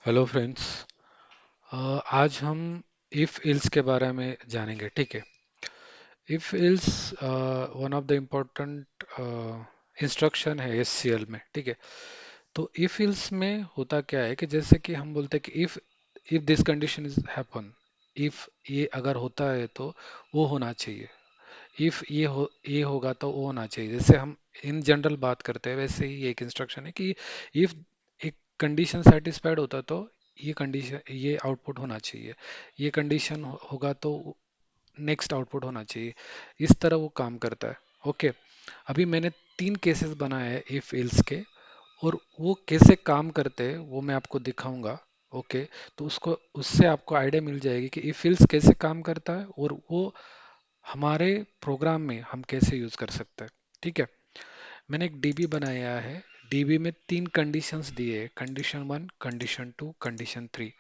Hello friends. आज हम if ills के बारे में जानेंगे, ठीक है। If ills one of the important instruction है एससीएल में, ठीक है। तो इफ इल्स में होता क्या है कि जैसे कि हम बोलते हैं कि if if this condition is happen, if ये अगर होता है तो वो होना चाहिए। इफ ये होगा तो वो होना चाहिए। जैसे हम इन जनरल बात करते हैं वैसे ही एक इंस्ट्रक्शन है कि इफ एक कंडीशन सेटिस्फाइड होता तो ये कंडीशन ये आउटपुट होना चाहिए। ये कंडीशन होगा तो नेक्स्ट आउटपुट होना चाहिए। इस तरह वो काम करता है। ओके। अभी मैंने तीन केसेस बनाए हैं इफ एल्स के, और वो कैसे काम करते हैं वो मैं आपको दिखाऊंगा। ओके। तो उसको उससे आपको आइडिया मिल जाएगी कि इफ एल्स कैसे काम करता है और वो हमारे प्रोग्राम में हम कैसे यूज कर सकते हैं, ठीक है। मैंने एक डीबी बनाया है। डीबी में तीन कंडीशंस दिए हैं, condition one, condition two, condition three.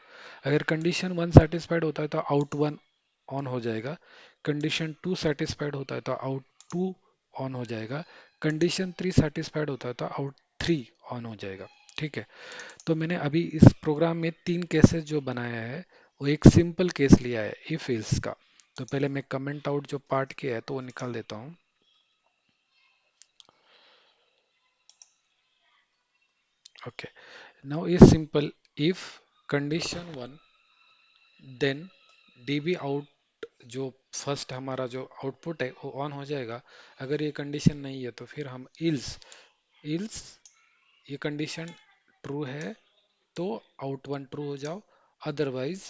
अगर कंडीशन वन सेटिस्फाइड होता है तो आउट वन ऑन हो जाएगा। कंडीशन टू सेटिस्फाइड होता है तो आउट टू ऑन हो जाएगा। कंडीशन थ्री सेटिस्फाइड होता है तो आउट थ्री ऑन हो जाएगा, ठीक है। तो मैंने अभी इस प्रोग्राम में तीन केसेस जो बनाया है वो एक सिंपल केस लिया है इफ एल्स का। तो पहले मैं कमेंट आउट जो पार्ट किया है तो वो निकाल देता हूँ। Okay. Now is simple. If condition one, then DB out, जो फर्स्ट हमारा जो आउटपुट है वो ऑन हो जाएगा। अगर ये कंडीशन नहीं है तो फिर हम इल्स इल्स ये कंडीशन ट्रू है तो आउट वन ट्रू हो जाओ, अदरवाइज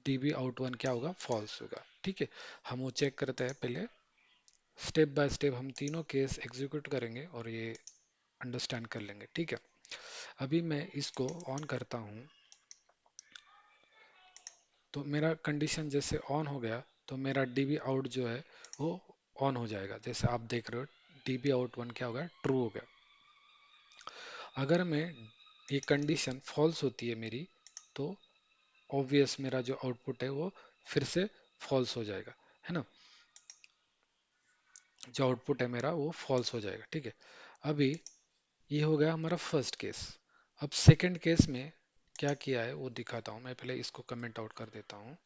डीबी आउट वन क्या होगा, फॉल्स होगा, ठीक है। हम वो चेक करते हैं पहले। स्टेप बाय स्टेप हम तीनों केस एग्जीक्यूट करेंगे और ये अंडरस्टैंड कर लेंगे, ठीक है। अभी मैं इसको ऑन करता हूँ तो मेरा कंडीशन जैसे ऑन हो गया तो मेरा डीबी आउट जो है वो ऑन हो जाएगा। जैसे आप देख रहे हो डीबी आउट वन क्या हो गया, ट्रू हो गया। अगर मैं ये कंडीशन फॉल्स होती है मेरी, तो ऑब्वियस मेरा जो आउटपुट है वो फिर से फॉल्स हो जाएगा, है ना। जो आउटपुट है मेरा वो फॉल्स हो जाएगा, ठीक है। अभी ये हो गया हमारा फर्स्ट केस। अब सेकंड केस में क्या किया है वो दिखाता हूँ। मैं पहले इसको कमेंट आउट कर देता हूँ।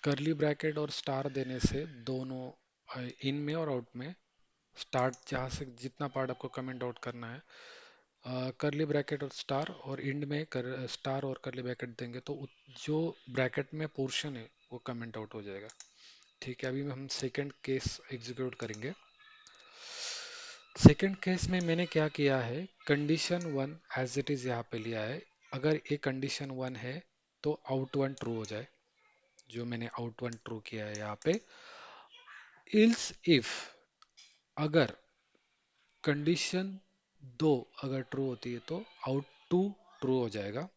करली ब्रैकेट और स्टार देने से दोनों इन में और आउट में, स्टार्ट जहाँ से जितना पार्ट आपको कमेंट आउट करना है, करली ब्रैकेट और स्टार, और इंड में स्टार और करली ब्रैकेट देंगे तो जो ब्रैकेट में पोर्शन है वो कमेंट आउट हो जाएगा, ठीक है। अभी हम सेकंड केस एग्जीक्यूट करेंगे। सेकंड केस में मैंने क्या किया है, condition one as it is यहाँ पे लिया है। अगर ये कंडीशन वन है तो आउट वन ट्रू हो जाए, जो मैंने आउट वन ट्रू किया है यहाँ पे। इल्स इफ अगर कंडीशन दो अगर ट्रू होती है तो आउट टू ट्रू हो जाएगा।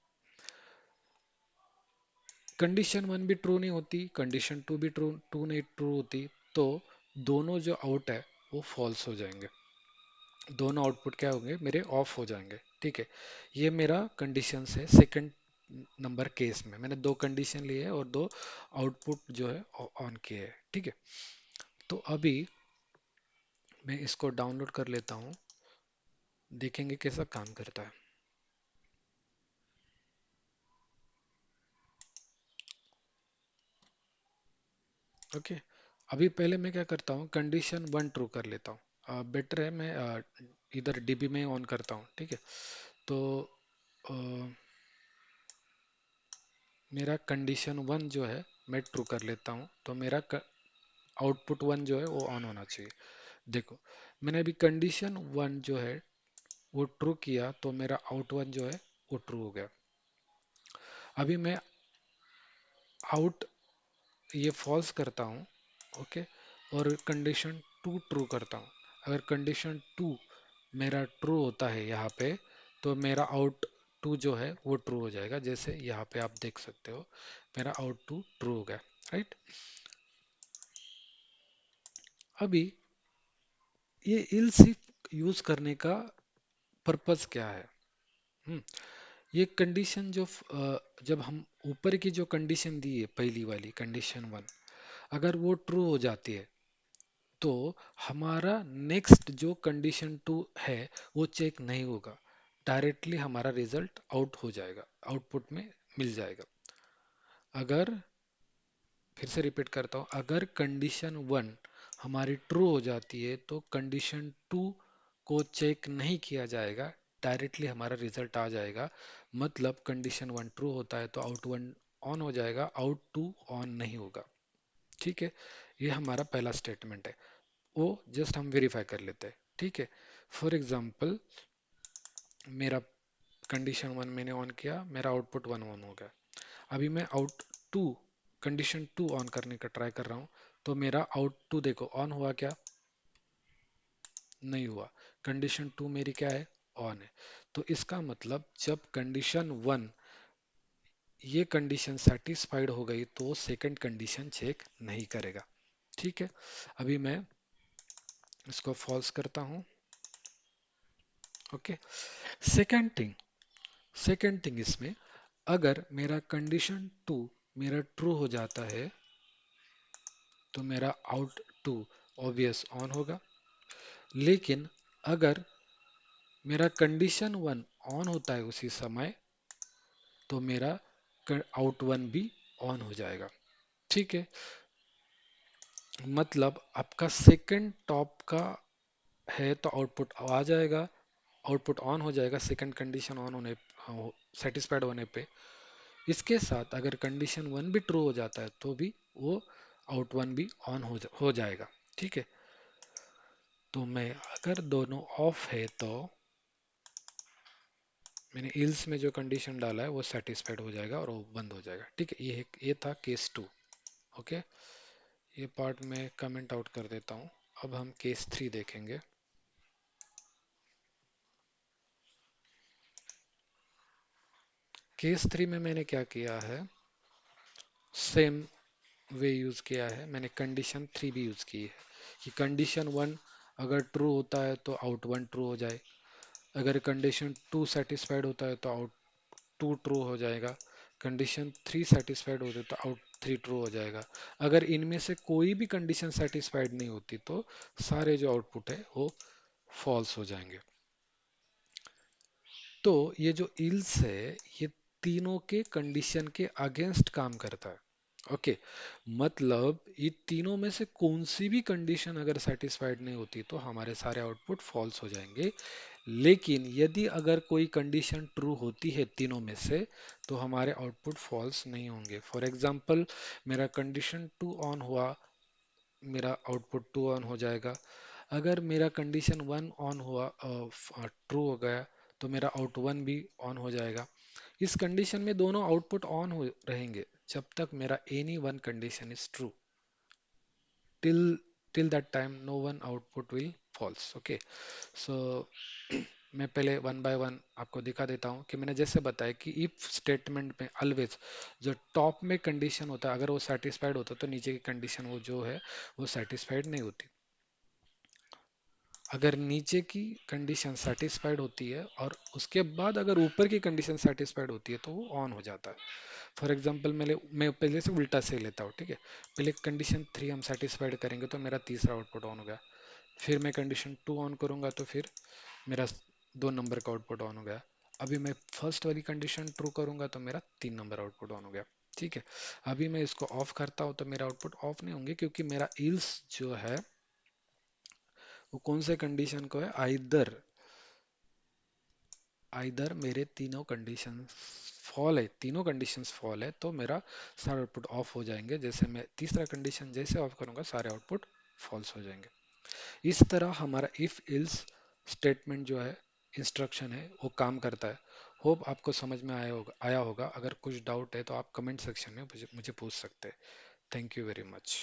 कंडीशन वन भी ट्रू नहीं होती, कंडीशन टू भी ट्रू नहीं ट्रू होती, तो दोनों जो आउट है वो फॉल्स हो जाएंगे। दोनों आउटपुट क्या होंगे, मेरे ऑफ हो जाएंगे, ठीक है। ये मेरा कंडीशन है सेकंड नंबर केस में। मैंने दो कंडीशन लिए है और दो आउटपुट जो है ऑन किए हैं, ठीक है। तो अभी मैं इसको डाउनलोड कर लेता हूँ, देखेंगे कैसा काम करता है। ओके। अभी पहले मैं क्या करता हूँ, कंडीशन वन ट्रू कर लेता हूँ। बेटर है मैं इधर डीबी में ऑन करता हूँ, ठीक है। तो अ, मेरा कंडीशन वन जो है मैं ट्रू कर लेता हूँ तो मेरा आउटपुट वन जो है वो ऑन होना चाहिए। देखो, मैंने अभी कंडीशन वन जो है वो ट्रू किया तो मेरा आउट वन जो है वो ट्रू हो गया। अभी मैं आउट ये फॉल्स करता हूँ, ओके, और कंडीशन टू ट्रू करता हूँ। अगर कंडीशन टू मेरा ट्रू होता है यहाँ पे तो मेरा आउट टू जो है वो ट्रू हो जाएगा। जैसे यहाँ पे आप देख सकते हो मेरा आउट टू ट्रू हो गया, राइट। अभी ये इल्स इफ यूज करने का पर्पस क्या है। हम्म, ये कंडीशन जो जब हम ऊपर की जो कंडीशन दी है पहली वाली कंडीशन वन, अगर वो ट्रू हो जाती है तो हमारा नेक्स्ट जो कंडीशन टू है वो चेक नहीं होगा, डायरेक्टली हमारा रिजल्ट आउट हो जाएगा, आउटपुट में मिल जाएगा। अगर, फिर से रिपीट करता हूँ, अगर कंडीशन वन हमारी ट्रू हो जाती है तो कंडीशन टू को चेक नहीं किया जाएगा, डायरेक्टली हमारा रिजल्ट आ जाएगा। मतलब कंडीशन वन ट्रू होता है तो आउट वन ऑन हो जाएगा, आउट टू ऑन नहीं होगा। ठीक है, ये हमारा पहला स्टेटमेंट है, वो जस्ट हम वेरीफाई कर लेते हैं। ठीक है, फॉर एग्जांपल मेरा कंडीशन वन मैंने ऑन किया, मेरा आउटपुट वन ऑन हो गया। अभी मैं out two, condition two on करने का ट्राई कर रहा हूँ, तो मेरा आउट टू देखो ऑन हुआ क्या? नहीं हुआ। कंडीशन टू मेरी क्या है? ऑन है। तो इसका मतलब जब कंडीशन वन, ये कंडीशन सेटिस्फाइड हो गई तो सेकंड कंडीशन चेक नहीं करेगा। ठीक है, अभी मैं इसको फॉल्स करता हूँ। Okay, second thing, second thing इसमें, अगर मेरा कंडीशन टू मेरा ट्रू हो जाता है तो मेरा आउट टू ऑब्वियस ऑन होगा। लेकिन अगर मेरा कंडीशन वन ऑन होता है उसी समय, तो मेरा आउट वन भी ऑन हो जाएगा। ठीक है, मतलब आपका सेकंड टॉप का है तो आउटपुट आ जाएगा, आउटपुट ऑन हो जाएगा सेकंड कंडीशन ऑन होने, सेटिस्फाइड होने पे। इसके साथ अगर कंडीशन वन भी ट्रू हो जाता है तो भी वो आउट वन भी ऑन हो जाएगा। ठीक है, तो मैं अगर दोनों ऑफ है तो मैंने इल्स में जो कंडीशन डाला है वो सेटिस्फाइड हो जाएगा और वो बंद हो जाएगा। ठीक है, ये था केस टू। ओके, ये पार्ट मैं कमेंट आउट कर देता हूँ। अब हम केस थ्री देखेंगे। केस थ्री में मैंने क्या किया है, सेम वे यूज किया है, मैंने कंडीशन थ्री भी यूज की है कि कंडीशन वन अगर ट्रू होता है तो आउट वन ट्रू हो जाए, अगर कंडीशन टू सेटिस्फाइड होता है तो आउट टू ट्रू हो जाएगा, कंडीशन थ्री सेटिस्फाइड होती है तो आउट थ्री ट्रू हो जाएगा। अगर इनमें से कोई भी कंडीशन सेटिस्फाइड नहीं होती तो सारे जो आउटपुट है वो फॉल्स हो जाएंगे। तो ये जो इल्स है ये तीनों के कंडीशन के अगेंस्ट काम करता है। ओके, मतलब ये तीनों में से कौन सी भी कंडीशन अगर सेटिस्फाइड नहीं होती तो हमारे सारे आउटपुट फॉल्स हो जाएंगे। लेकिन यदि अगर कोई कंडीशन ट्रू होती है तीनों में से तो हमारे आउटपुट फॉल्स नहीं होंगे। फॉर एग्जांपल मेरा कंडीशन टू ऑन हुआ, मेरा आउटपुट टू ऑन हो जाएगा। अगर मेरा कंडीशन वन ऑन हुआ, ट्रू हो गया, तो मेरा आउट वन भी ऑन हो जाएगा। इस कंडीशन में दोनों आउटपुट ऑन हो रहेंगे जब तक मेरा any one condition is true. Till till that time no one output will false. Okay, so मैं पहले वन बाय वन आपको दिखा देता हूँ कि मैंने जैसे बताया कि इफ स्टेटमेंट में ऑलवेज जो टॉप में कंडीशन होता है अगर वो सेटिस्फाइड होता है तो नीचे की कंडीशन वो जो है वो सेटिस्फाइड नहीं होती। अगर नीचे की कंडीशन सेटिस्फाइड होती है और उसके बाद अगर ऊपर की कंडीशन सेटिस्फाइड होती है तो वो ऑन हो जाता है। फॉर एग्जांपल मैं पहले से उल्टा से लेता हूँ। ठीक है, पहले कंडीशन थ्री हम सेटिस्फाइड करेंगे तो मेरा तीसरा आउटपुट ऑन हो गया। फिर मैं कंडीशन टू ऑन करूंगा तो फिर मेरा दो नंबर का आउटपुट ऑन हो गया। अभी मैं फर्स्ट वाली कंडीशन ट्रू करूंगा तो मेरा तीन नंबर आउटपुट ऑन हो गया। ठीक है, अभी मैं इसको ऑफ करता हूँ तो मेरा आउटपुट ऑफ नहीं होंगे क्योंकि मेरा इल्स जो है वो कौन से कंडीशन को है, आइदर आइदर मेरे तीनों कंडीशन फॉल है, तीनों कंडीशंस फॉल है तो मेरा सारे आउटपुट ऑफ हो जाएंगे। जैसे मैं तीसरा कंडीशन जैसे ऑफ करूंगा सारे आउटपुट फॉल्स हो जाएंगे। इस तरह हमारा इफ इल्स स्टेटमेंट जो है, इंस्ट्रक्शन है, वो काम करता है। होप आपको समझ में आया होगा। अगर कुछ डाउट है तो आप कमेंट सेक्शन में मुझे पूछ सकते हैं। Thank you very much.